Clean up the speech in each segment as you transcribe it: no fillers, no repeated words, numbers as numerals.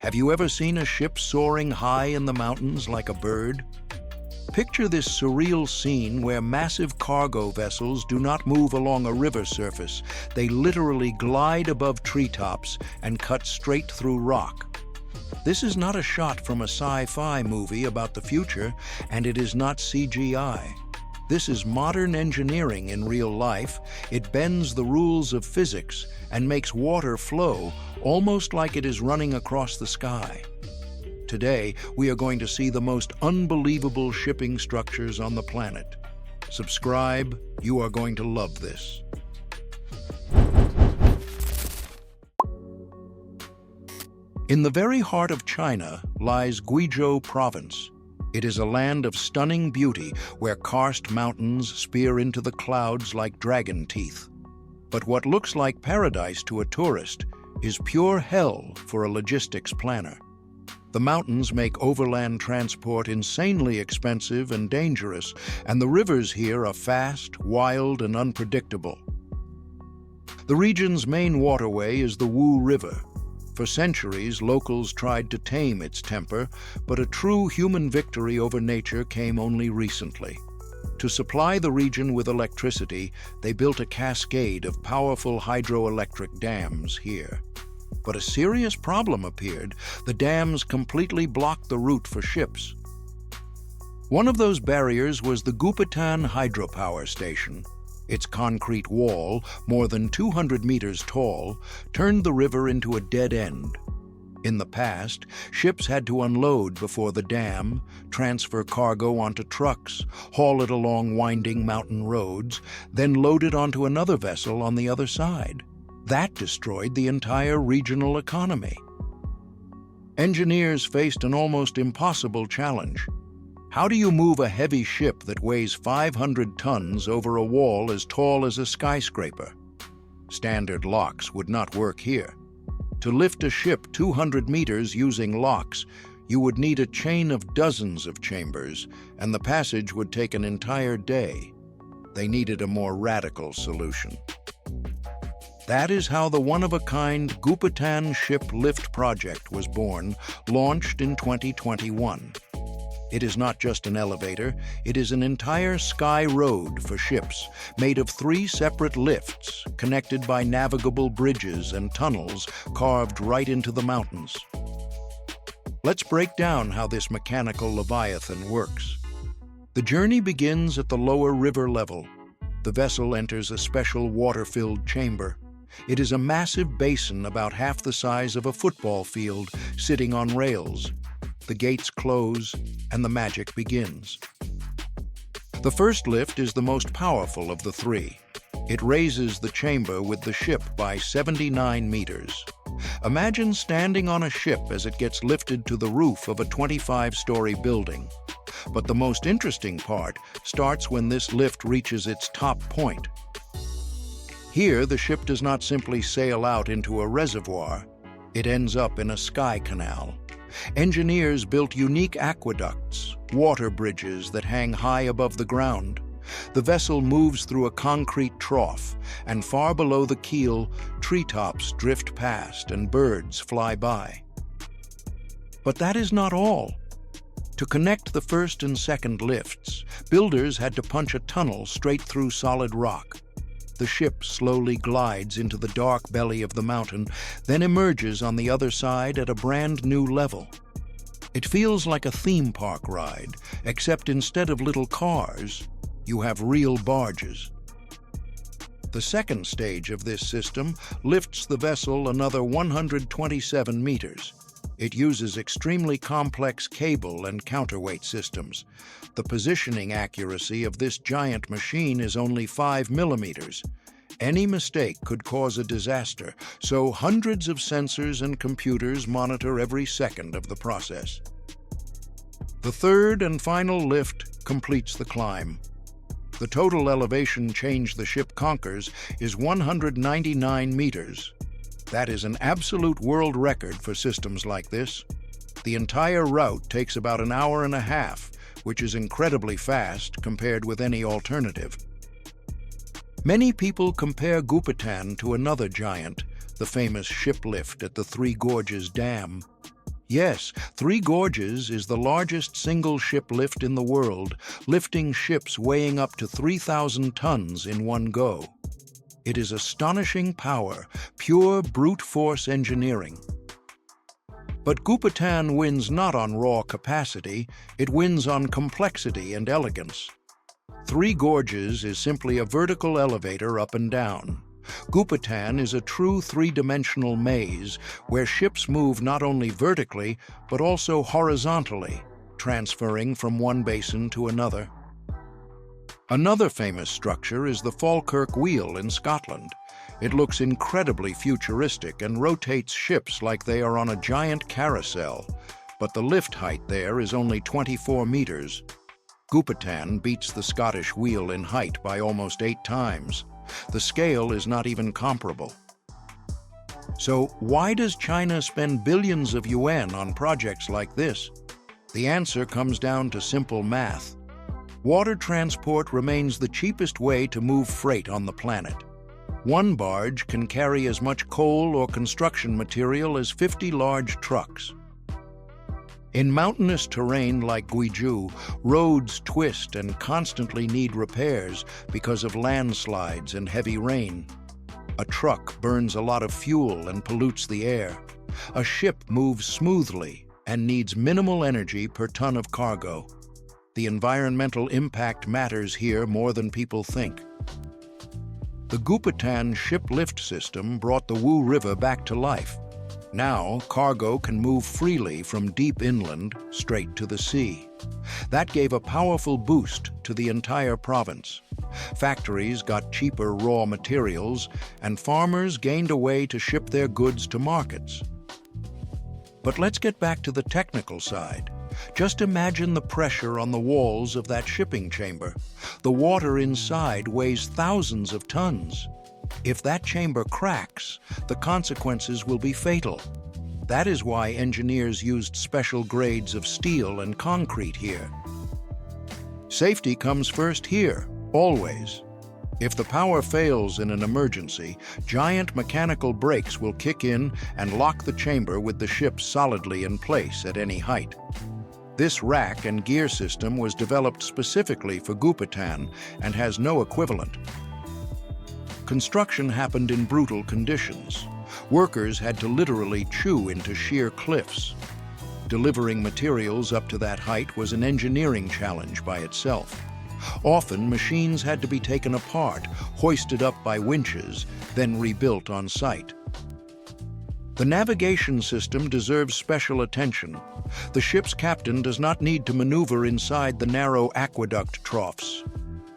Have you ever seen a ship soaring high in the mountains like a bird? Picture this surreal scene where massive cargo vessels do not move along a river surface. They literally glide above treetops and cut straight through rock. This is not a shot from a sci-fi movie about the future, and it is not CGI. This is modern engineering in real life. It bends the rules of physics and makes water flow almost like it is running across the sky. Today, we are going to see the most unbelievable shipping structures on the planet. Subscribe, you are going to love this. In the very heart of China lies Guizhou Province. It is a land of stunning beauty where karst mountains spear into the clouds like dragon teeth. But what looks like paradise to a tourist is pure hell for a logistics planner. The mountains make overland transport insanely expensive and dangerous, and the rivers here are fast, wild, and unpredictable. The region's main waterway is the Wu River. For centuries, locals tried to tame its temper, but a true human victory over nature came only recently. To supply the region with electricity, they built a cascade of powerful hydroelectric dams here. But a serious problem appeared. The dams completely blocked the route for ships. One of those barriers was the Goupitan hydropower station. Its concrete wall, more than 200 meters tall, turned the river into a dead end. In the past, ships had to unload before the dam, transfer cargo onto trucks, haul it along winding mountain roads, then load it onto another vessel on the other side. That destroyed the entire regional economy. Engineers faced an almost impossible challenge. How do you move a heavy ship that weighs 500 tons over a wall as tall as a skyscraper? Standard locks would not work here. To lift a ship 200 meters using locks, you would need a chain of dozens of chambers, and the passage would take an entire day. They needed a more radical solution. That is how the one-of-a-kind Goupitan ship lift project was born, launched in 2021. It is not just an elevator, it is an entire sky road for ships, made of 3 separate lifts, connected by navigable bridges and tunnels carved right into the mountains. Let's break down how this mechanical leviathan works. The journey begins at the lower river level. The vessel enters a special water-filled chamber. It is a massive basin about half the size of a football field, sitting on rails. The gates close, and the magic begins. The first lift is the most powerful of the 3. It raises the chamber with the ship by 79 meters. Imagine standing on a ship as it gets lifted to the roof of a 25-story building. But the most interesting part starts when this lift reaches its top point. Here, the ship does not simply sail out into a reservoir. It ends up in a sky canal. Engineers built unique aqueducts, water bridges that hang high above the ground. The vessel moves through a concrete trough, and far below the keel, treetops drift past and birds fly by. But that is not all. To connect the first and second lifts, builders had to punch a tunnel straight through solid rock. The ship slowly glides into the dark belly of the mountain, then emerges on the other side at a brand new level. It feels like a theme park ride, except instead of little cars, you have real barges. The second stage of this system lifts the vessel another 127 meters. It uses extremely complex cable and counterweight systems. The positioning accuracy of this giant machine is only 5 millimeters. Any mistake could cause a disaster, so hundreds of sensors and computers monitor every second of the process. The third and final lift completes the climb. The total elevation change the ship conquers is 199 meters. That is an absolute world record for systems like this. The entire route takes about an hour and a half, which is incredibly fast compared with any alternative. Many people compare Goupitan to another giant, the famous ship lift at the Three Gorges Dam. Yes, Three Gorges is the largest single ship lift in the world, lifting ships weighing up to 3,000 tons in one go. It is astonishing power, pure brute force engineering. But Goupitan wins not on raw capacity, it wins on complexity and elegance. Three Gorges is simply a vertical elevator up and down. Goupitan is a true three-dimensional maze where ships move not only vertically but also horizontally, transferring from one basin to another. Another famous structure is the Falkirk Wheel in Scotland. It looks incredibly futuristic and rotates ships like they are on a giant carousel, but the lift height there is only 24 meters. Goupitan beats the Scottish Wheel in height by almost 8 times. The scale is not even comparable. So why does China spend billions of yuan on projects like this? The answer comes down to simple math. Water transport remains the cheapest way to move freight on the planet. One barge can carry as much coal or construction material as 50 large trucks. In mountainous terrain like Guizhou, roads twist and constantly need repairs because of landslides and heavy rain. A truck burns a lot of fuel and pollutes the air. A ship moves smoothly and needs minimal energy per ton of cargo. The environmental impact matters here more than people think. The Goupitan ship lift system brought the Wu River back to life. Now, cargo can move freely from deep inland straight to the sea. That gave a powerful boost to the entire province. Factories got cheaper raw materials, and farmers gained a way to ship their goods to markets. But let's get back to the technical side. Just imagine the pressure on the walls of that shipping chamber. The water inside weighs thousands of tons. If that chamber cracks, the consequences will be fatal. That is why engineers used special grades of steel and concrete here. Safety comes first here, always. If the power fails in an emergency, giant mechanical brakes will kick in and lock the chamber with the ship solidly in place at any height. This rack and gear system was developed specifically for Goupitan and has no equivalent. Construction happened in brutal conditions. Workers had to literally chew into sheer cliffs. Delivering materials up to that height was an engineering challenge by itself. Often, machines had to be taken apart, hoisted up by winches, then rebuilt on site. The navigation system deserves special attention. The ship's captain does not need to maneuver inside the narrow aqueduct troughs.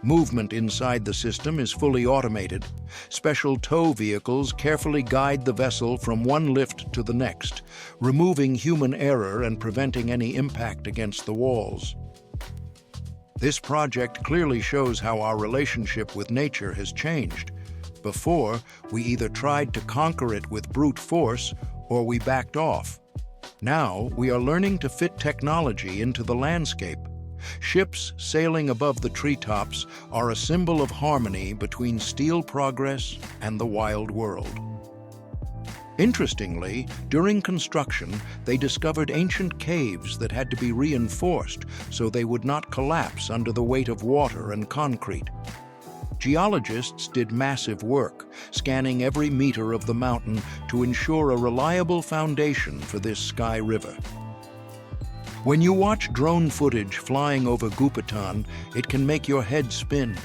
Movement inside the system is fully automated. Special tow vehicles carefully guide the vessel from one lift to the next, removing human error and preventing any impact against the walls. This project clearly shows how our relationship with nature has changed. Before, we either tried to conquer it with brute force or we backed off. Now, we are learning to fit technology into the landscape. Ships sailing above the treetops are a symbol of harmony between steel progress and the wild world. Interestingly, during construction, they discovered ancient caves that had to be reinforced so they would not collapse under the weight of water and concrete. Geologists did massive work, scanning every meter of the mountain to ensure a reliable foundation for this sky river. When you watch drone footage flying over Goupitan, it can make your head spin.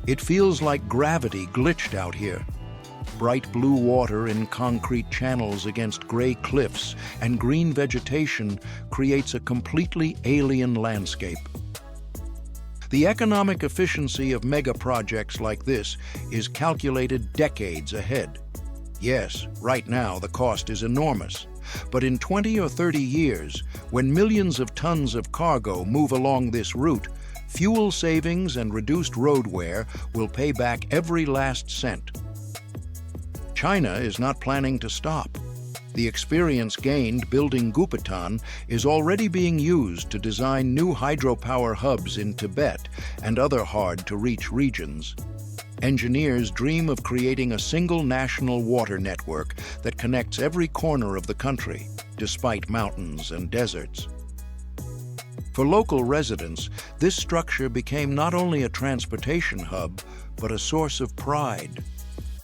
It feels like gravity glitched out here. Bright blue water in concrete channels against gray cliffs and green vegetation creates a completely alien landscape. The economic efficiency of mega projects like this is calculated decades ahead. Yes, right now the cost is enormous. But in 20 or 30 years, when millions of tons of cargo move along this route, fuel savings and reduced road wear will pay back every last cent. China is not planning to stop. The experience gained building Goupitan is already being used to design new hydropower hubs in Tibet and other hard-to-reach regions. Engineers dream of creating a single national water network that connects every corner of the country, despite mountains and deserts. For local residents, this structure became not only a transportation hub, but a source of pride.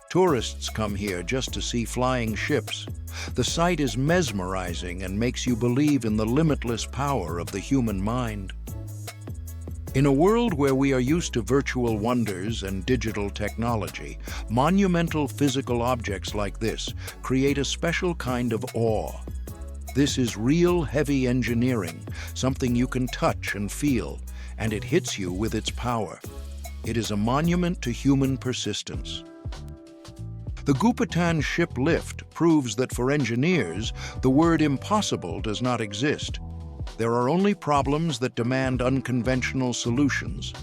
Tourists come here just to see flying ships. The sight is mesmerizing and makes you believe in the limitless power of the human mind. In a world where we are used to virtual wonders and digital technology, monumental physical objects like this create a special kind of awe. This is real heavy engineering, something you can touch and feel, and it hits you with its power. It is a monument to human persistence. The Goupitan ship lift proves that for engineers, the word impossible does not exist. There are only problems that demand unconventional solutions.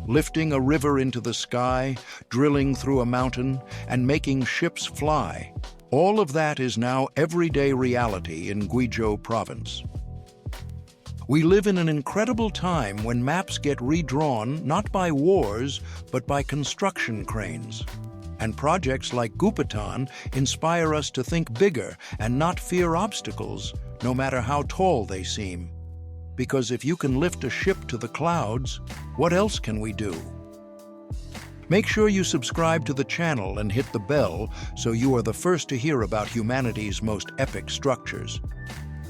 Lifting a river into the sky, drilling through a mountain, and making ships fly. All of that is now everyday reality in Guizhou Province. We live in an incredible time when maps get redrawn not by wars, but by construction cranes. And projects like Goupitan inspire us to think bigger and not fear obstacles, no matter how tall they seem. Because if you can lift a ship to the clouds, what else can we do? Make sure you subscribe to the channel and hit the bell so you are the first to hear about humanity's most epic structures.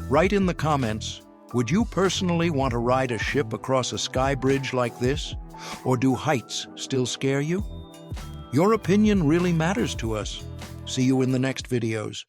Write in the comments, would you personally want to ride a ship across a sky bridge like this? Or do heights still scare you? Your opinion really matters to us. See you in the next videos.